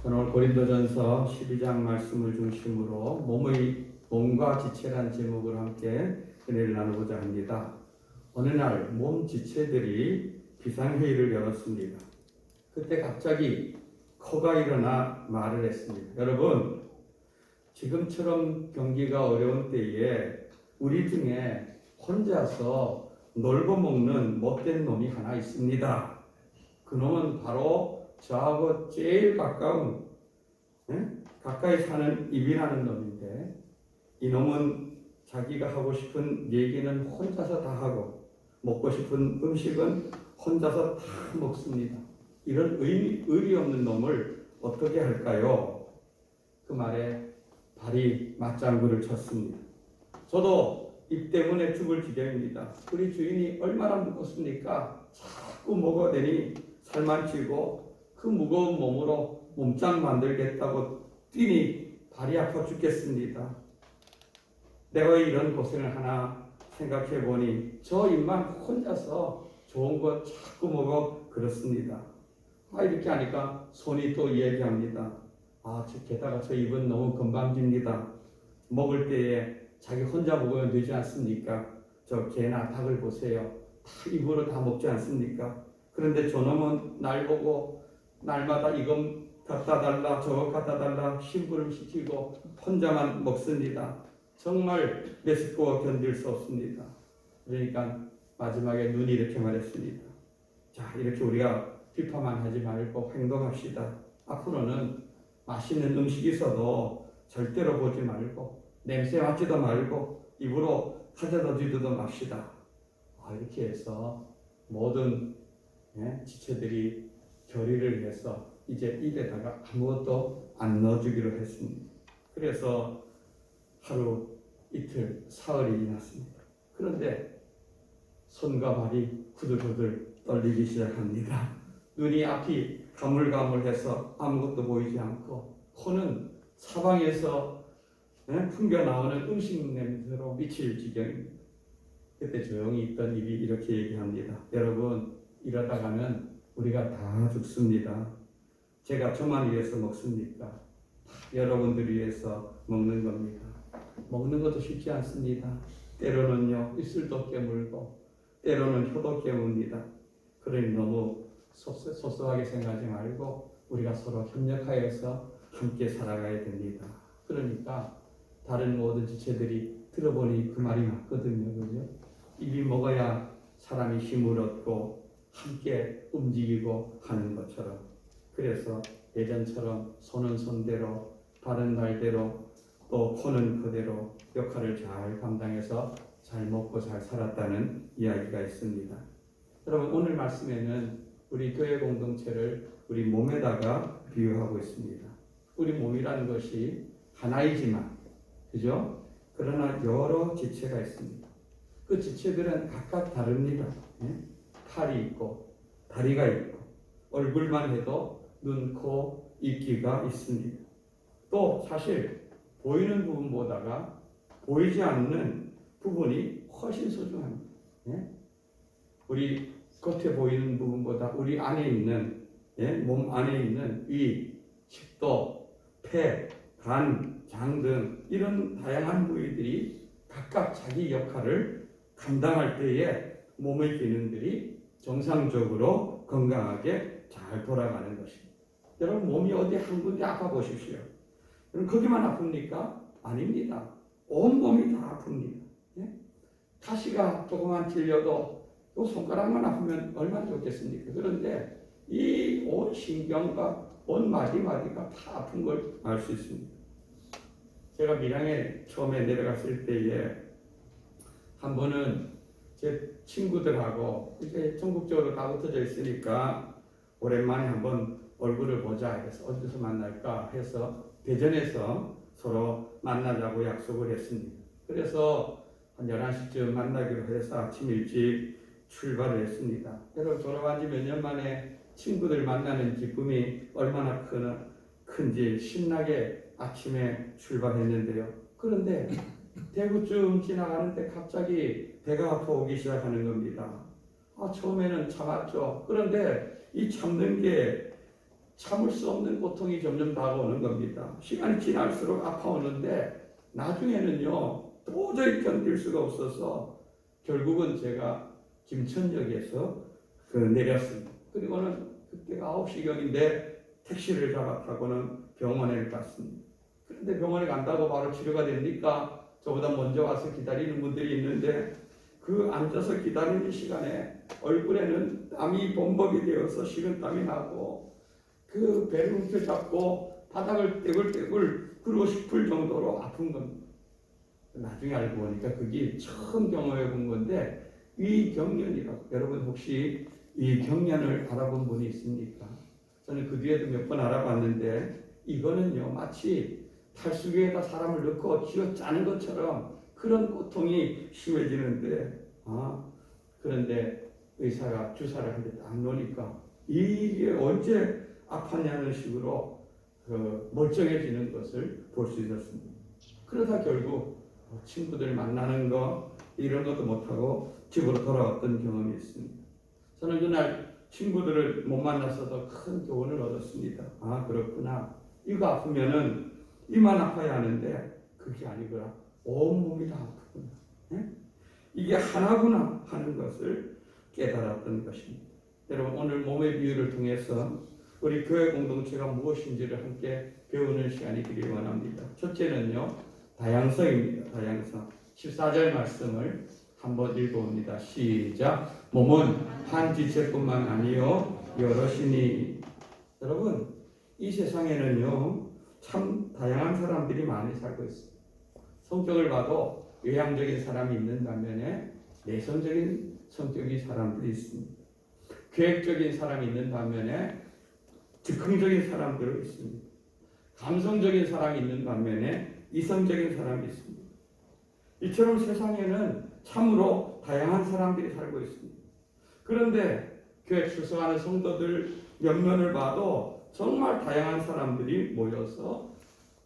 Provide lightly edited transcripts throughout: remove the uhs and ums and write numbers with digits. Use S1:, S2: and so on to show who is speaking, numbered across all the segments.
S1: 오늘 고린도전서 12장 말씀을 중심으로 몸과 지체라는 제목으로 함께 은혜를 나누고자 합니다. 어느 날 몸 지체들이 비상회의를 열었습니다. 그때 갑자기 코가 일어나 말을 했습니다. 여러분, 지금처럼 경기가 어려운 때에 우리 중에 혼자서 놀고 먹는 못된 놈이 하나 있습니다. 그 놈은 바로 저하고 제일 가까운, 가까이 사는 이민하는 놈인데, 이 놈은 자기가 하고 싶은 얘기는 혼자서 다 하고 먹고 싶은 음식은 혼자서 다 먹습니다. 이런 의리 없는 놈을 어떻게 할까요? 그 말에 발이 맞장구를 쳤습니다. 저도 입 때문에 죽을 지경입니다. 우리 주인이 얼마나 무겁습니까? 자꾸 먹어대니 살만 찌고 그 무거운 몸으로 몸짱 만들겠다고 뛰니 발이 아파 죽겠습니다. 내가 왜 이런 고생을 하나 생각해 보니 저 입만 혼자서 좋은 거 자꾸 먹어 그렇습니다. 이렇게 하니까 손이 또 이야기합니다. 게다가 저 입은 너무 건방집니다. 먹을 때에 자기 혼자 먹으면 되지 않습니까? 저 개나 닭을 보세요. 다 입으로 다 먹지 않습니까? 그런데 저놈은 날 보고 날마다 이건 갖다 달라 저거 갖다 달라 심부름 시키고 혼자만 먹습니다. 정말 메스꺼워 견딜 수 없습니다. 그러니까 마지막에 눈이 이렇게 말했습니다. 자, 이렇게 우리가 비판만 하지 말고 행동합시다. 앞으로는 맛있는 음식이 있어도 절대로 보지 말고 냄새 맡지도 말고 입으로 가져다 주지도 맙시다. 이렇게 해서 모든 지체들이 결의를 해서 이제 입에다가 아무것도 안 넣어주기로 했습니다. 그래서 하루 이틀 사흘이 지났습니다. 그런데 손과 발이 후들후들 떨리기 시작합니다. 눈이 앞이 가물가물해서 아무것도 보이지 않고 코는 사방에서 풍겨 나오는 음식 냄새로 미칠 지경입니다. 그때 조용히 있던 입이 이렇게 얘기합니다. 여러분, 이러다가는 우리가 다 죽습니다. 제가 저만 위해서 먹습니까? 여러분들 위해서 먹는 겁니다. 먹는 것도 쉽지 않습니다. 때로는요, 입술도 깨물고 때로는 혀도 깨뭅니다. 그러니 너무 소소하게 생각하지 말고 우리가 서로 협력하여서 함께 살아가야 됩니다. 그러니까 다른 모든 지체들이 들어보니 그 말이 맞거든요. 그죠? 입이 먹어야 사람이 힘을 얻고 함께 움직이고 하는 것처럼. 그래서 예전처럼 손은 손대로 발은 발대로 또 코는 그대로 역할을 잘 감당해서 잘 먹고 잘 살았다는 이야기가 있습니다. 여러분, 오늘 말씀에는 우리 교회 공동체를 우리 몸에다가 비유하고 있습니다. 우리 몸이라는 것이 하나이지만, 그죠? 그러나 여러 지체가 있습니다. 그 지체들은 각각 다릅니다. 팔이 있고 다리가 있고 얼굴만 해도 눈, 코, 입, 귀가 있습니다. 또 사실 보이는 부분보다가 보이지 않는 부분이 훨씬 소중합니다. 우리 겉에 보이는 부분보다 우리 안에 있는, 몸 안에 있는 위, 식도, 폐, 간, 장 등 이런 다양한 부위들이 각각 자기 역할을 감당할 때에 몸의 기능들이 정상적으로 건강하게 잘 돌아가는 것입니다. 여러분, 몸이 어디 한 군데 아파 보십시오. 여러분, 거기만 아픕니까? 아닙니다. 온 몸이 다 아픕니다. 가시가 조금만 찔려도 또 손가락만 아프면 얼마나 좋겠습니까? 그런데 이 온 신경과 온 마디마디가 다 아픈 걸 알 수 있습니다. 제가 밀양에 처음에 내려갔을 때에 한 번은 제 친구들하고 이제 전국적으로 다 흩어져 있으니까 오랜만에 한번 얼굴을 보자 해서 어디서 만날까 해서 대전에서 서로 만나자고 약속을 했습니다. 그래서 한 11시쯤 만나기로 해서 아침 일찍 출발을 했습니다. 여러분, 졸업한 지 몇 년 만에 친구들 만나는 기쁨이 얼마나 큰지 신나게 아침에 출발했는데요. 그런데 대구쯤 지나가는데 갑자기 배가 아파오기 시작하는 겁니다. 처음에는 참았죠. 그런데 이 참는 게 참을 수 없는 고통이 점점 다가오는 겁니다. 시간이 지날수록 아파오는데 나중에는요 도저히 견딜 수가 없어서 결국은 제가 김천역에서 내렸습니다. 그리고는 그때가 9시경인데 택시를 잡아 타고는 병원에 갔습니다. 그런데 병원에 간다고 바로 치료가 됩니까? 저보다 먼저 와서 기다리는 분들이 있는데 그 앉아서 기다리는 시간에 얼굴에는 땀이 범벅이 되어서 식은땀이 나고 그 배를 움켜잡고 바닥을 떼굴떼굴 굴고 싶을 정도로 아픈 겁니다. 나중에 알고 보니까 그게 처음 경험해 본 건데 위경련이라고. 여러분 혹시 위경련을 알아본 분이 있습니까? 저는 그 뒤에도 몇 번 알아봤는데 이거는요 마치 탈수기에다 사람을 넣고 쥐어 짜는 것처럼 그런 고통이 심해지는데 그런데 의사가 주사를 한 대 딱 놓으니까 이게 언제 아팠냐는 식으로 멀쩡해지는 것을 볼 수 있었습니다. 그러다 결국 친구들 만나는 거 이런 것도 못하고 집으로 돌아왔던 경험이 있습니다. 저는 그날 친구들을 못 만났어도 큰 교훈을 얻었습니다. 그렇구나. 이거 아프면은 이만 아파야 하는데 그게 아니구나. 온몸이 다 아프구나. 네? 이게 하나구나 하는 것을 깨달았던 것입니다. 여러분 오늘 몸의 비유를 통해서 우리 교회 공동체가 무엇인지를 함께 배우는 시간이 되길 원합니다. 첫째는요 다양성입니다. 다양성. 14절 말씀을 한번 읽어봅니다. 시작. 몸은 한 지체뿐만 아니요 여럿이니. 여러분 이 세상에는요 참 다양한 사람들이 많이 살고 있습니다. 성격을 봐도 외향적인 사람이 있는 반면에 내성적인 성격의 사람들이 있습니다. 계획적인 사람이 있는 반면에 즉흥적인 사람들이 있습니다. 감성적인 사람이 있는 반면에 이성적인 사람이 있습니다. 이처럼 세상에는 참으로 다양한 사람들이 살고 있습니다. 그런데 교회 출석하는 성도들 몇몇을 봐도 정말 다양한 사람들이 모여서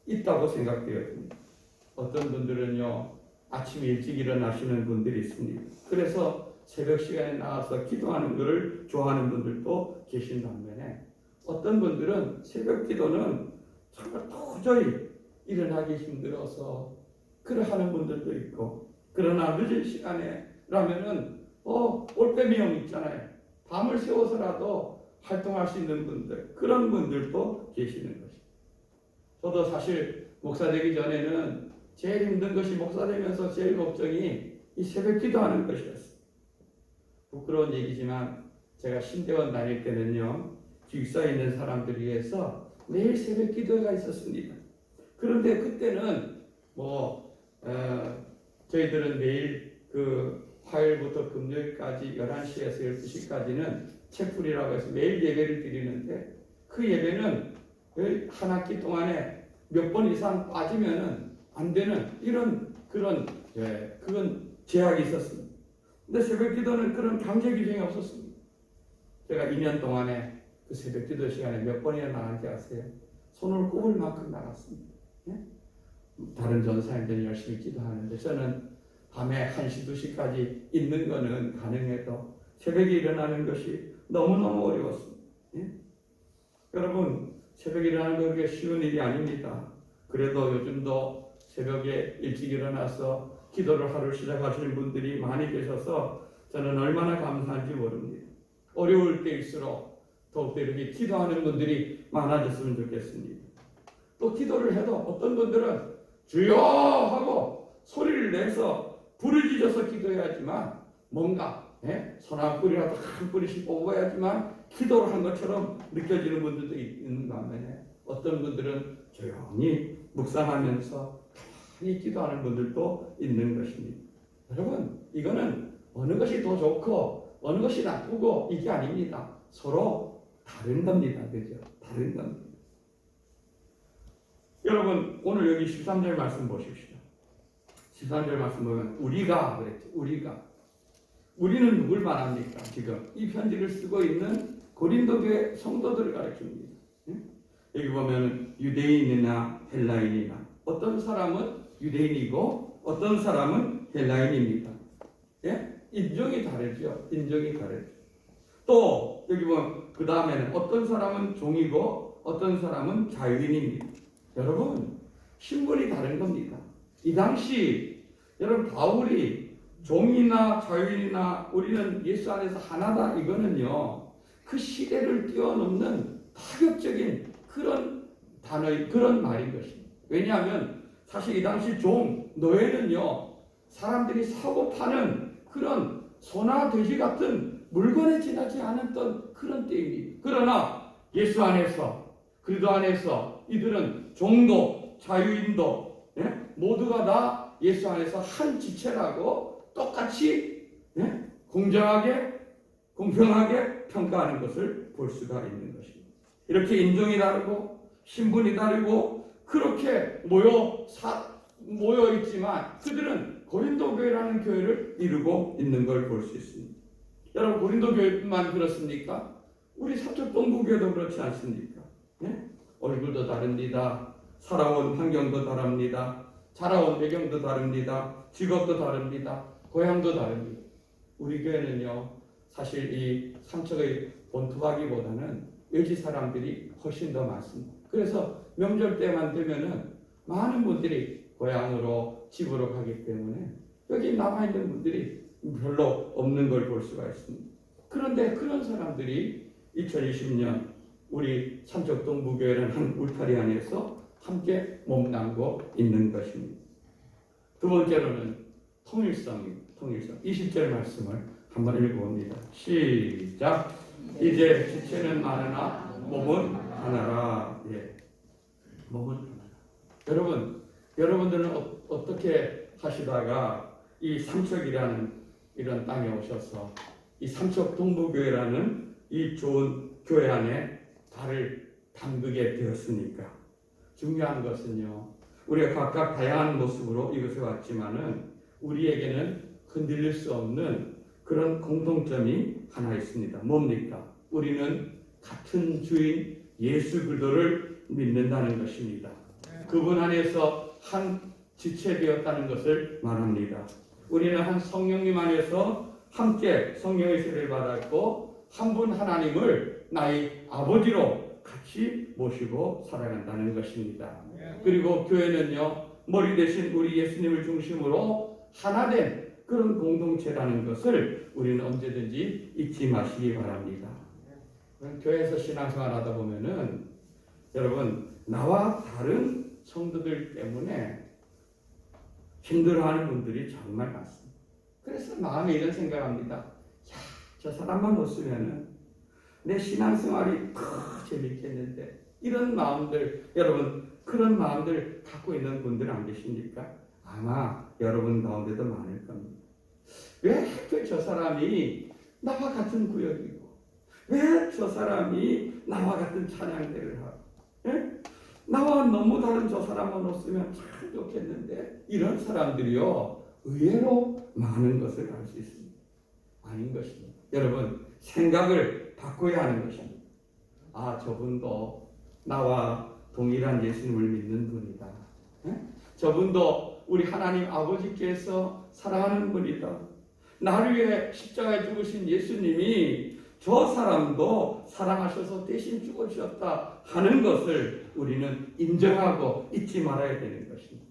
S1: 있다고 생각되어집니다. 어떤 분들은요 아침 일찍 일어나시는 분들이 있습니다. 그래서 새벽 시간에 나와서 기도하는 것을 좋아하는 분들도 계신 반면에 어떤 분들은 새벽 기도는 정말 도저히 일어나기 힘들어서 그러하는 분들도 있고, 그러나 늦은 시간에 라면은 올빼미형 있잖아요. 밤을 새워서라도 활동할 수 있는 분들, 그런 분들도 계시는 것입니다. 저도 사실 목사 되기 전에는 제일 힘든 것이 목사 되면서 제일 걱정이 이 새벽 기도하는 것이었어요. 부끄러운 얘기지만 제가 신대원 다닐 때는요 기숙사에 있는 사람들을 위해서 매일 새벽 기도회가 있었습니다. 그런데 그때는 저희들은 매일 화요일부터 금요일까지 11시에서 12시까지는 채플이라고 해서 매일 예배를 드리는데 그 예배는 한 학기 동안에 몇 번 이상 빠지면은 안 되는 그런 제약이 있었습니다. 근데 새벽 기도는 그런 강제 규정이 없었습니다. 제가 2년 동안에 그 새벽 기도 시간에 몇 번이나 나간지 아세요? 손을 꼽을 만큼 나갔습니다. 예? 다른 전사님들은 열심히 기도하는데 저는 밤에 1시, 2시까지 있는 거는 가능해도 새벽에 일어나는 것이 너무너무 어려웠습니다. 예? 여러분 새벽에 일어나는 거 그렇게 쉬운 일이 아닙니다. 그래도 요즘도 새벽에 일찍 일어나서 기도를 하루 시작하시는 분들이 많이 계셔서 저는 얼마나 감사한지 모릅니다. 어려울 때일수록 더욱더 이렇게 기도하는 분들이 많아졌으면 좋겠습니다. 또 기도를 해도 어떤 분들은 주여 하고 소리를 내서 부르짖어서 기도해야지만 뭔가 손 한 뿌리라도 한 뿌리씩 뽑아야지만 기도를 한 것처럼 느껴지는 분들도 있는 반면에 어떤 분들은 조용히 묵상하면서 이 기도하는 분들도 있는 것입니다. 여러분 이거는 어느 것이 더 좋고 어느 것이 나쁘고 이게 아닙니다. 서로 다른 겁니다. 그죠? 다른 겁니다. 여러분 오늘 여기 13절 말씀 보십시오. 13절 말씀 보면 우리가 그랬죠. 우리는 누굴 말합니까? 지금 이 편지를 쓰고 있는 고린도 교회 성도들을 가르칩니다. 여기 보면 유대인이나 헬라인이나 어떤 사람은 유대인이고 어떤 사람은 헬라인입니다. 예? 인종이 다르죠. 인종이 다르죠. 또 여기 보면 그 다음에는 어떤 사람은 종이고 어떤 사람은 자유인입니다. 여러분, 신분이 다른 겁니다. 이 당시 여러분 바울이 종이나 자유인이나 우리는 예수 안에서 하나다 이거는요 그 시대를 뛰어넘는 파격적인 그런 단어의 그런 말인 것입니다. 왜냐하면 사실 이 당시 노예는요 사람들이 사고 파는 그런 소나 돼지 같은 물건에 지나지 않았던 그런 때입니다. 그러나 예수 안에서 그리스도 안에서 이들은 종도 자유인도 모두가 다 예수 안에서 한 지체라고 똑같이 공정하게 공평하게 평가하는 것을 볼 수가 있는 것입니다. 이렇게 인종이 다르고 신분이 다르고 그렇게 모여 있지만 그들은 고린도 교회라는 교회를 이루고 있는 걸 볼 수 있습니다. 여러분 고린도 교회만 그렇습니까? 우리 삼척 동부교회도 그렇지 않습니까? 얼굴도 다릅니다. 살아온 환경도 다릅니다. 자라온 배경도 다릅니다. 직업도 다릅니다. 고향도 다릅니다. 우리 교회는요 사실 이 삼척의 본토하기보다는 외지 사람들이 훨씬 더 많습니다. 그래서 명절 때만 되면은 많은 분들이 고향으로 집으로 가기 때문에 여기 남아있는 분들이 별로 없는 걸 볼 수가 있습니다. 그런데 그런 사람들이 2020년 우리 삼척동부교회라는 한 울타리 안에서 함께 몸담고 있는 것입니다. 두 번째로는 통일성입니다. 통일성. 20절 말씀을 한번 읽어봅니다. 시작. 이제 지체는 많으나 몸은 하나라. 몸은 하나라. 여러분들은 어떻게 하시다가 이 삼척이라는 이런 땅에 오셔서 이 삼척 동부교회라는 이 좋은 교회 안에 발을 담그게 되었습니까? 중요한 것은요, 우리가 각각 다양한 모습으로 이곳에 왔지만은 우리에게는 흔들릴 수 없는 그런 공통점이 하나 있습니다. 뭡니까? 우리는 같은 주인 예수 그리스도를 믿는다는 것입니다. 그분 안에서 한 지체되었다는 것을 말합니다. 우리는 한 성령님 안에서 함께 성령의 세례를 받았고 한 분 하나님을 나의 아버지로 같이 모시고 살아간다는 것입니다. 그리고 교회는요 머리 대신 우리 예수님을 중심으로 하나된 그런 공동체라는 것을 우리는 언제든지 잊지 마시기 바랍니다. 교회에서 신앙생활 하다 보면은 여러분 나와 다른 성도들 때문에 힘들어하는 분들이 정말 많습니다. 그래서 마음에 이런 생각합니다. 야, 저 사람만 없으면은 내 신앙생활이 더 재밌겠는데 이런 마음들 여러분 그런 마음들 갖고 있는 분들 안 계십니까? 아마 여러분 가운데도 많을 겁니다. 왜 저 사람이 나와 같은 구역이고 왜 저 사람이 나와 같은 찬양대를 하고 나와 너무 다른 저 사람만 없으면 참 좋겠는데 이런 사람들이요 의외로 많은 것을 알 수 있습니다. 아닌 것입니다. 여러분 생각을 바꿔야 하는 것입니다. 아 저분도 나와 동일한 예수님을 믿는 분이다. 저분도 우리 하나님 아버지께서 사랑하는 분이다. 나를 위해 십자가에 죽으신 예수님이 저 사람도 사랑하셔서 대신 죽으셨다 하는 것을 우리는 인정하고 잊지 말아야 되는 것입니다.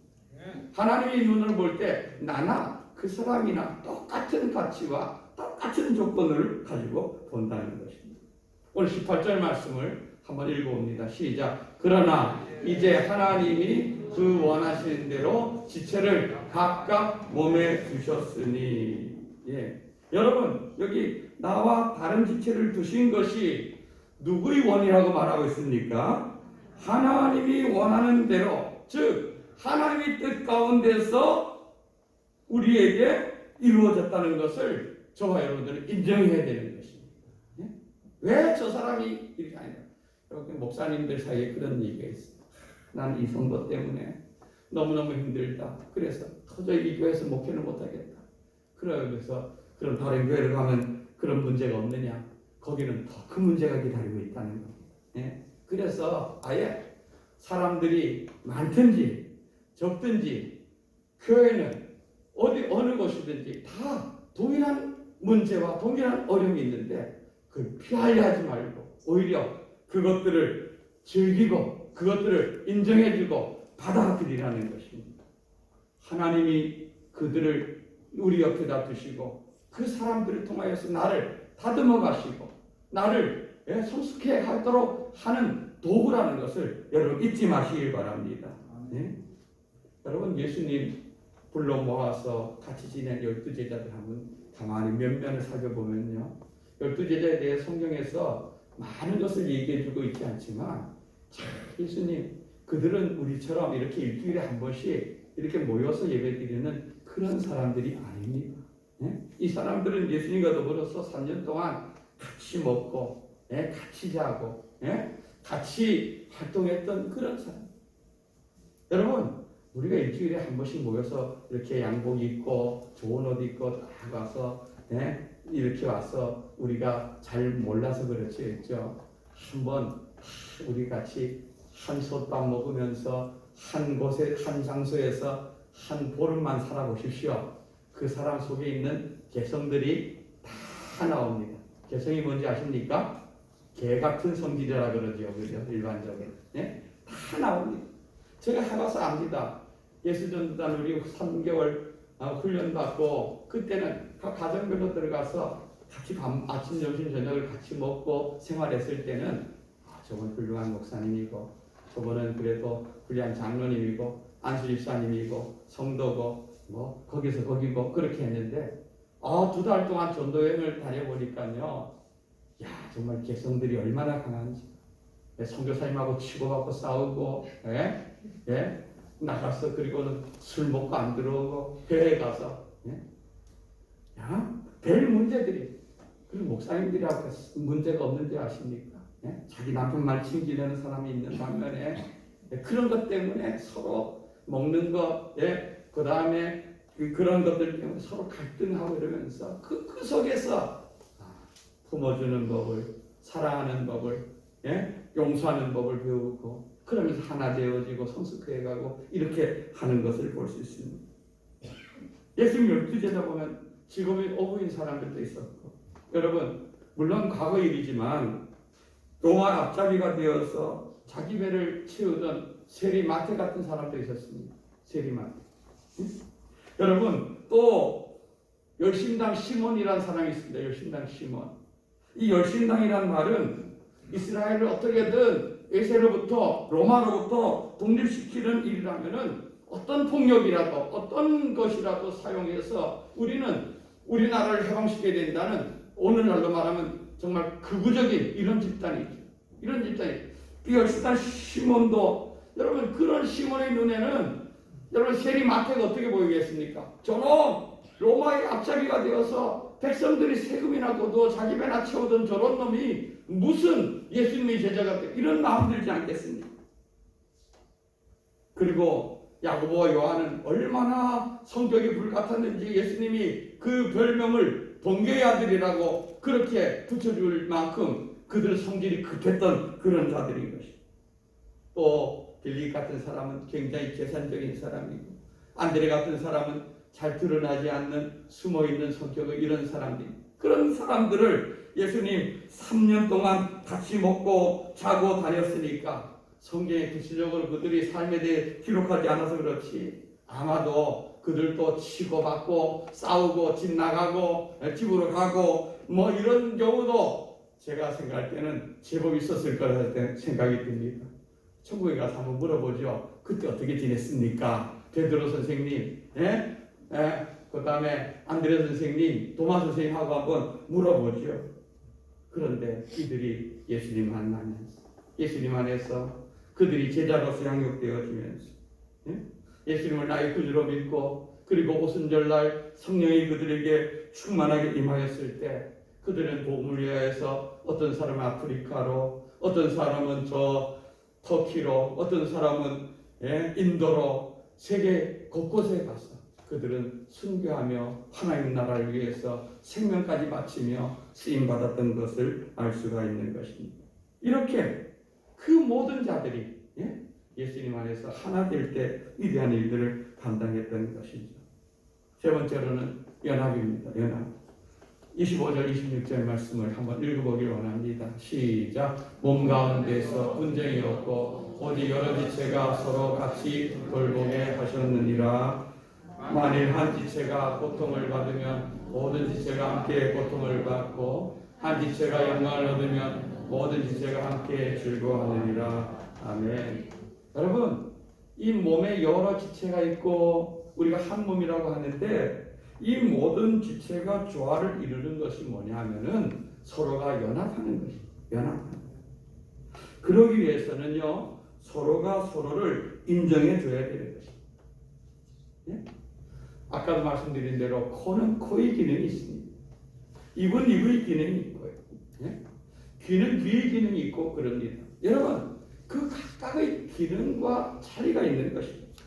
S1: 하나님의 눈을 볼 때 나나 그 사람이나 똑같은 가치와 똑같은 조건을 가지고 본다는 것입니다. 오늘 18절 말씀을 한번 읽어봅니다. 시작. 그러나 이제 하나님이 그 원하시는 대로 지체를 각각 몸에 두셨으니 여러분 여기 나와 다른 지체를 두신 것이 누구의 원이라고 말하고 있습니까? 하나님이 원하는 대로 즉 하나님의 뜻 가운데서 우리에게 이루어졌다는 것을 저와 여러분들은 인정해야 되는 것입니다. 왜 저 사람이 이렇게 아니냐? 여러분 목사님들 사이에 그런 얘기가 있어요. 난 이 성도 때문에 너무너무 힘들다. 그래서 도저히 이 교회에서 목회를 못하겠다. 그러면서 그럼 다른 교회를 가면 그런 문제가 없느냐? 거기는 더 큰 문제가 기다리고 있다는 겁니다. 그래서 아예 사람들이 많든지 적든지 교회는 어느 곳이든지 다 동일한 문제와 동일한 어려움이 있는데 그걸 피하려 하지 말고 오히려 그것들을 즐기고 그것들을 인정해주고 받아들이라는 것입니다. 하나님이 그들을 우리 옆에다 두시고 그 사람들을 통하여서 나를 다듬어 가시고 나를 성숙해 하도록 하는 도구라는 것을 여러분 잊지 마시길 바랍니다. 네? 여러분 예수님 불러 모아서 같이 지낸 12제자들 한번 가만히 면면을 살펴보면요. 12제자에 대해 성경에서 많은 것을 얘기해주고 있지 않지만 예수님 그들은 우리처럼 이렇게 일주일에 한 번씩 이렇게 모여서 예배드리는 그런 사람들이 아닙니다. 네? 이 사람들은 예수님과 더불어서 3년 동안 같이 먹고 같이 자고 같이 활동했던 그런 사람. 여러분 우리가 일주일에 한 번씩 모여서 이렇게 양복 입고 좋은 옷 입고 다 와서 이렇게 와서 우리가 잘 몰라서 그렇죠. 한번 우리 같이 한 솥밥 먹으면서 한 곳에 한 장소에서 한 보름만 살아보십시오. 그 사람 속에 있는 개성들이 다 나옵니다. 개성이 뭔지 아십니까? 개 같은 성질이라 그러죠. 그죠? 일반적으로. 다 나옵니다. 제가 해봐서 압니다. 예수전도단 우리 3개월 훈련받고 그때는 각 가정별로 들어가서 같이 아침, 점심, 저녁을 같이 먹고 생활했을 때는 저건 훌륭한 목사님이고 저번은 그래도 훌륭한 장로님이고 안수집사님이고 성도고 뭐 거기서 거기고 그렇게 했는데 2달 동안 전도여행을 다녀보니까요. 야 정말 개성들이 얼마나 강한지 선교사님하고 치고받고 싸우고 나가서 그리고는 술 먹고 안 들어오고 교회에 가서 별 문제들이 그리고 목사님들이하고 문제가 없는지 아십니까? 자기 남편 말 챙기려는 사람이 있는 반면에 그런 것 때문에 서로 먹는 것, 그 다음에 그런 것들 때문에 서로 갈등하고 이러면서 그 속에서 품어주는 법을, 사랑하는 법을, 용서하는 법을 배우고 그러면서 하나 되어지고 성숙해가고 이렇게 하는 것을 볼 수 있습니다. 예수님 12제자 보면 직업이 어부인 사람들도 있었고 여러분 물론 과거 일이지만 로마 앞잡이가 되어서 자기 배를 채우던 세리마테 같은 사람도 있었습니다. 세리마테. 여러분 또 열심당 시몬이라는 사람이 있습니다. 열심당 시몬. 이 열심당이라는 말은 이스라엘을 어떻게든 에세로부터 로마로부터 독립시키는 일이라면은 어떤 폭력이라도 어떤 것이라도 사용해서 우리는 우리나라를 해방시켜야 된다는 오늘날로 말하면 정말 극우적인 이런 집단이죠. 이런 집단이. 그 열심당 시몬도 여러분 그런 시몬의 눈에는 여러분 세리마테가 어떻게 보이겠습니까? 저놈 로마의 앞잡이가 되어서 백성들이 세금이나 거두어 자기 배나 채우던 저런 놈이 무슨 예수님의 제자가 돼 이런 마음 들지 않겠습니까? 그리고 야고보와 요한은 얼마나 성격이 불같았는지 예수님이 그 별명을 번개의 아들이라고 그렇게 붙여줄 만큼 그들 성질이 급했던 그런 자들인 것입니다. 또 빌립 같은 사람은 굉장히 계산적인 사람이고 안드레 같은 사람은 잘 드러나지 않는 숨어있는 성격의 이런 사람들 그런 사람들을 예수님 3년 동안 같이 먹고 자고 다녔으니까 성경에 구체적으로 그들이 삶에 대해 기록하지 않아서 그렇지 아마도 그들도 치고받고 싸우고 집 나가고 집으로 가고 뭐 이런 경우도 제가 생각할 때는 제법 있었을 거라 생각이 듭니다. 천국에 가서 한번 물어보죠. 그때 어떻게 지냈습니까? 베드로 선생님, 그 다음에 안드레 선생님, 도마 선생님하고 한번 물어보죠. 그런데 이들이 예수님 만나면서 예수님 안에서 그들이 제자로서 양육되어지면서 예수님을 나의 구주로 믿고 그리고 오순절날 성령이 그들에게 충만하게 임하였을 때 그들은 복음을 위하여서 어떤 사람은 아프리카로 어떤 사람은 저 터키로 어떤 사람은 인도로 세계 곳곳에 가서 그들은 순교하며 하나님 나라를 위해서 생명까지 바치며 쓰임받았던 것을 알 수가 있는 것입니다. 이렇게 그 모든 자들이 예수님 안에서 하나 될 때 위대한 일들을 감당했던 것이죠. 세 번째로는 연합입니다. 연합. 25절 26절 말씀을 한번 읽어보기를 원합니다. 시작. 몸 가운데서 분쟁이 없고 오직 여러 지체가 서로 같이 돌보게 하셨느니라. 만일 한 지체가 고통을 받으면 모든 지체가 함께 고통을 받고 한 지체가 영광을 얻으면 모든 지체가 함께 즐거워하느니라. 아멘. 여러분, 이 몸에 여러 지체가 있고 우리가 한 몸이라고 하는데 이 모든 지체가 조화를 이루는 것이 뭐냐 하면은 서로가 연합하는 것입니다. 연합하는 것. 그러기 위해서는요, 서로가 서로를 인정해 줘야 되는 것입니다. 예? 아까도 말씀드린 대로 코는 코의 기능이 있습니다. 입은 입의 기능이 있고요. 예? 귀는 귀의 기능이 있고 그럽니다. 여러분, 그 각각의 기능과 차이가 있는 것입니다.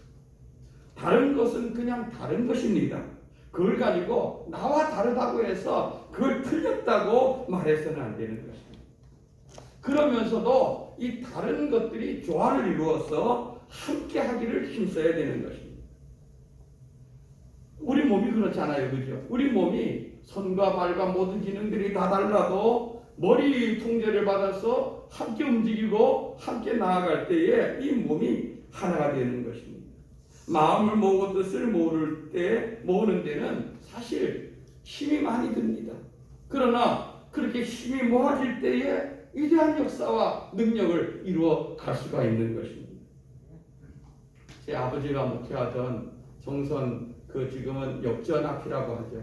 S1: 다른 것은 그냥 다른 것입니다. 그걸 가지고 나와 다르다고 해서 그걸 틀렸다고 말해서는 안 되는 것입니다. 그러면서도 이 다른 것들이 조화를 이루어서 함께 하기를 힘써야 되는 것입니다. 우리 몸이 그렇잖아요. 그죠? 우리 몸이 손과 발과 모든 기능들이 다 달라도 머리 통제를 받아서 함께 움직이고 함께 나아갈 때에 이 몸이 하나가 되는 것입니다. 마음을 모으고 뜻을 모으는 데는 사실 힘이 많이 듭니다. 그러나 그렇게 힘이 모아질 때에 위대한 역사와 능력을 이루어 갈 수가 있는 것입니다. 제 아버지가 목회하던 정선 지금은 역전 앞이라고 하죠.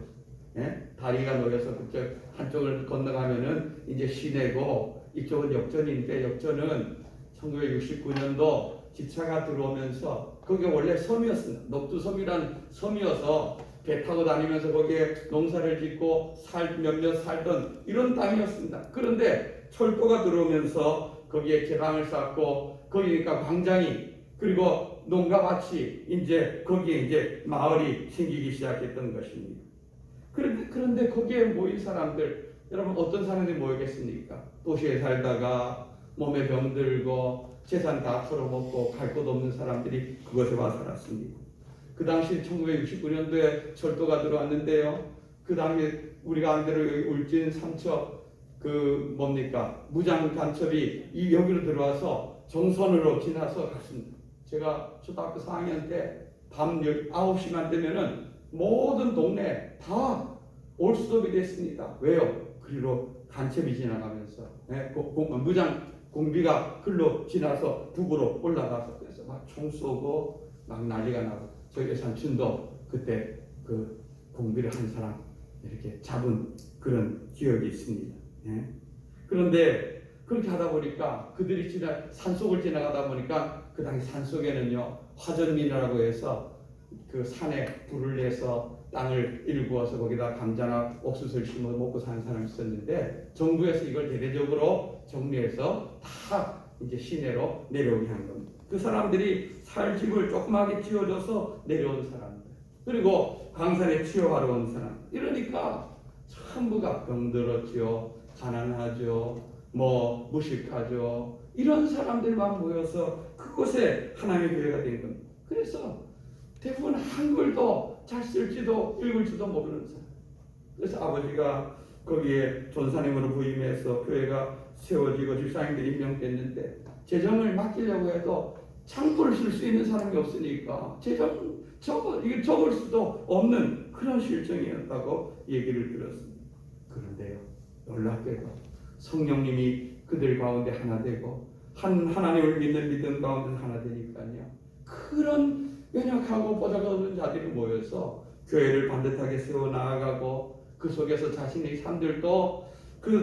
S1: 예? 다리가 놓여서 그쪽 한쪽을 건너가면은 이제 시내고 이쪽은 역전인데 역전은 1969년도 기차가 들어오면서 거기 원래 섬이었습니다. 녹두섬이란 섬이어서 배 타고 다니면서 거기에 농사를 짓고 몇몇 살던 이런 땅이었습니다. 그런데 철도가 들어오면서 거기에 개방을 쌓고 거기니까 광장이 그리고 농가밭이 이제 거기에 이제 마을이 생기기 시작했던 것입니다. 그런데 거기에 모인 사람들, 여러분 어떤 사람들이 모이겠습니까? 도시에 살다가 몸에 병들고 재산 다 털어먹고 갈 곳 없는 사람들이 그곳에 와 살았습니다. 그 당시 1969년도에 철도가 들어왔는데요. 그 다음에 우리가 안대로 울진 삼척 무장 간첩이 이 여기로 들어와서 정선으로 지나서 갔습니다. 제가 초등학교 4학년 때 밤 9시만 되면은 모든 동네 다 올스톱이 됐습니다. 왜요? 그리로 간첩이 지나가면서 무장 공비가 글로 지나서 북으로 올라가서 그래서 막 총 쏘고 막 난리가 나고 저희 삼촌도 그때 그 공비를 한 사람 이렇게 잡은 그런 기억이 있습니다. 예? 그런데 그렇게 하다 보니까 그들이 산속을 지나가다 보니까 그 당시 산속에는요 화전민이라고 해서 그 산에 불을 내서 땅을 일구어서 거기다 감자나 옥수수를 심어 먹고 사는 사람이 있었는데 정부에서 이걸 대대적으로 정리해서 다 이제 시내로 내려오게 한 겁니다. 그 사람들이 살 집을 조그맣게 지어줘서 내려온 사람들, 그리고 강산에 취업하러 온 사람, 이러니까 전부가 병들었죠, 가난하죠, 무식하죠, 이런 사람들만 모여서 그곳에 하나님의 교회가 된 겁니다. 그래서 대부분 한글도 잘 쓸지도 읽을지도 모르는 사람. 그래서 아버지가 거기에 전사님으로 부임해서 교회가 세워지고 집사님들이 임명됐는데 재정을 맡기려고 해도 창고를 쓸 수 있는 사람이 없으니까 재정 적을 수도 없는 그런 실정이었다고 얘기를 들었습니다. 그런데요, 놀랍게도 성령님이 그들 가운데 하나 되고 하나님을 믿는 믿음 가운데 하나 되니까요, 그런 연약하고 보잘것없는 자들이 모여서 교회를 반듯하게 세워 나아가고 그 속에서 자신의 삶들도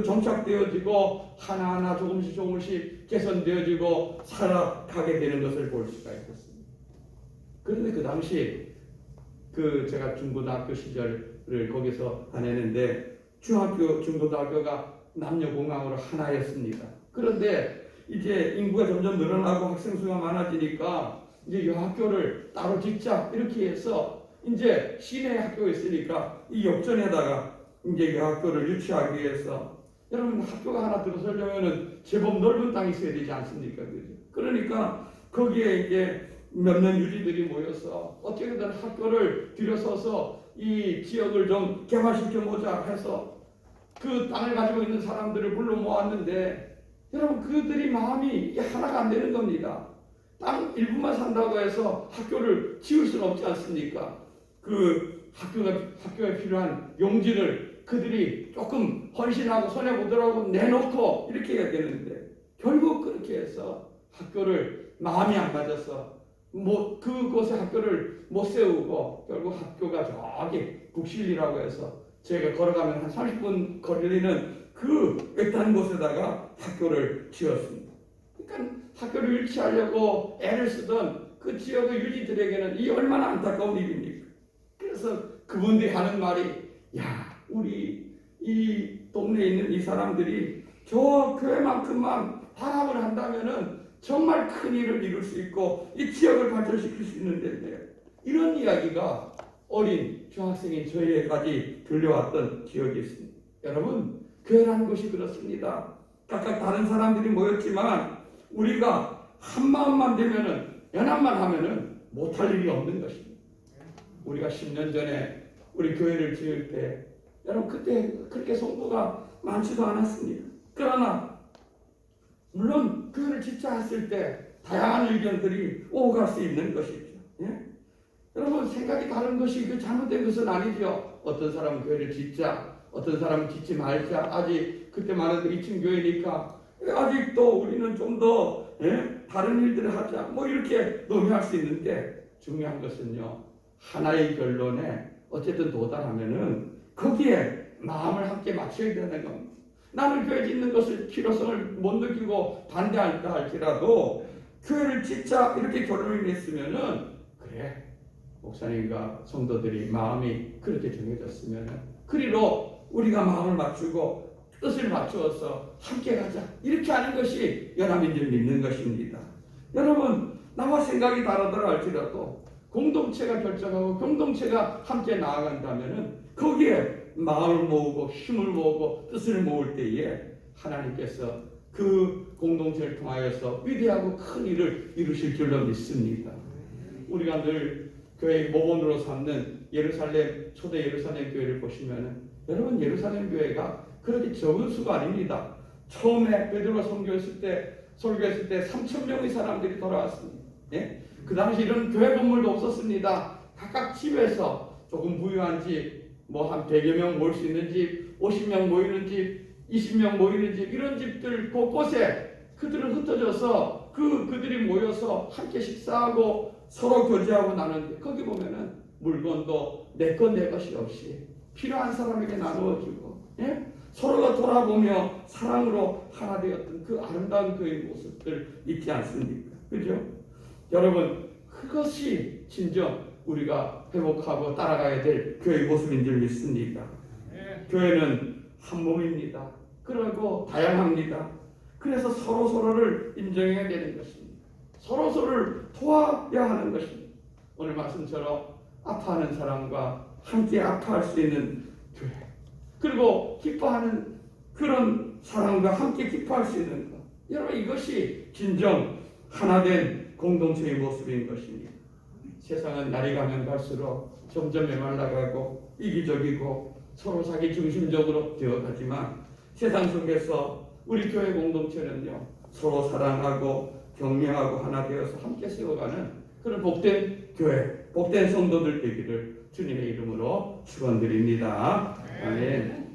S1: 정착되어지고 하나하나 조금씩 개선되어지고 살아가게 되는 것을 볼 수가 있었습니다. 그런데 그 당시 제가 중고등학교 시절을 거기서 다녔는데 중고등학교가 남녀공학으로 하나였습니다. 그런데 이제 인구가 점점 늘어나고 학생 수가 많아지니까 이제 여학교를 따로 짓자 이렇게 해서 이제 시내 학교가 있으니까 이 역전에다가 이제 여학교를 유치하기 위해서, 여러분 학교가 하나 들어서려면은 제법 넓은 땅이 있어야 되지 않습니까? 그러니까 거기에 이제 몇몇 유지들이 모여서 어떻게든 학교를 들여서서 이 지역을 좀 개발시켜 보자 해서 그 땅을 가지고 있는 사람들을 불러 모았는데 여러분 그들이 마음이 하나가 안 되는 겁니다. 땅 일부만 산다고 해서 학교를 지을 수는 없지 않습니까? 그 학교에 필요한 용지를 그들이 조금 헌신하고 손해보더라고 내놓고 이렇게 해야 되는데 결국 그렇게 해서 학교를 마음이 안 맞아서 그곳에 학교를 못 세우고 결국 학교가 저기 북실리라고 해서 제가 걸어가면 한 30분 거리는 그 외딴 곳에다가 학교를 지었습니다. 그러니까 학교를 유치하려고 애를 쓰던 그 지역의 유지들에게는 이 얼마나 안타까운 일입니까? 그래서 그분들이 하는 말이 야 우리 이 동네에 있는 이 사람들이 저 교회만큼만 화합을 한다면은 정말 큰 일을 이룰 수 있고 이 지역을 발전시킬 수 있는데 이런 이야기가 어린 중학생인 저희에까지 들려왔던 기억이 있습니다. 여러분 교회라는 것이 그렇습니다. 각각 다른 사람들이 모였지만 우리가 한 마음만 되면은 연합만 하면은 못할 일이 없는 것입니다. 우리가 10년 전에 우리 교회를 지을 때 여러분 그때 그렇게 성도가 많지도 않았습니다. 그러나 물론 교회를 짓자 했을 때 다양한 의견들이 오고 갈 수 있는 것이죠. 예? 여러분 생각이 다른 것이 그 잘못된 것은 아니죠. 어떤 사람은 교회를 짓자, 어떤 사람은 짓지 말자. 아직 그때 말했던 2층 교회니까 아직도 우리는 좀 더 다른 일들을 하자. 뭐 이렇게 논의할 수 있는데 중요한 것은요. 하나의 결론에 어쨌든 도달하면은 거기에 마음을 함께 맞춰야 되는 겁니다. 나는 교회 짓는 것을 필요성을 못 느끼고 반대한다 할지라도 교회를 짓자 이렇게 결론을 냈으면은 그래 목사님과 성도들이 마음이 그렇게 정해졌으면은 그리로 우리가 마음을 맞추고 뜻을 맞추어서 함께 가자 이렇게 하는 것이 연합인 줄 믿는 것입니다. 여러분 나와 생각이 다르더라 할지라도 공동체가 결정하고 공동체가 함께 나아간다면은 거기에 마음을 모으고 힘을 모으고 뜻을 모을 때에 하나님께서 그 공동체를 통하여서 위대하고 큰 일을 이루실 줄로 믿습니다. 우리가 늘 교회의 모본으로 삼는 예루살렘 초대 예루살렘 교회를 보시면은 여러분 예루살렘 교회가 그렇게 적은 수가 아닙니다. 처음에 베드로가 설교했을 때 3,000명의 사람들이 돌아왔습니다. 예? 그 당시 이런 교회 건물도 없었습니다. 각각 집에서 조금 부유한 집, 뭐 한 100여 명 모일 수 있는 집, 50명 모이는 집, 20명 모이는 집 이런 집들 곳곳에 그들은 흩어져서 그들이 모여서 함께 식사하고 서로 교제하고 나누는데 거기 보면은 물건도 내 것 내 것이 없이 필요한 사람에게 나누어주고 예? 서로가 돌아보며 사랑으로 하나 되었던 그 아름다운 그의 모습들 있지 않습니까? 그죠? 여러분 그것이 진정 우리가 회복하고 따라가야 될 교회의 모습인 줄 믿습니다. 교회는 한 몸입니다. 그리고 다양합니다. 그래서 서로서로를 인정해야 되는 것입니다. 서로서로를 도와야 하는 것입니다. 오늘 말씀처럼 아파하는 사람과 함께 아파할 수 있는 교회 그리고 기뻐하는 그런 사람과 함께 기뻐할 수 있는 것 여러분 이것이 진정 하나된 공동체의 모습인 것입니다. 세상은 날이 가면 갈수록 점점 메말라가고 이기적이고 서로 자기 중심적으로 되어가지만 세상 속에서 우리 교회 공동체는요 서로 사랑하고 격려하고 하나 되어서 함께 세워가는 그런 복된 교회, 복된 성도들 되기를 주님의 이름으로 축원드립니다. 아멘.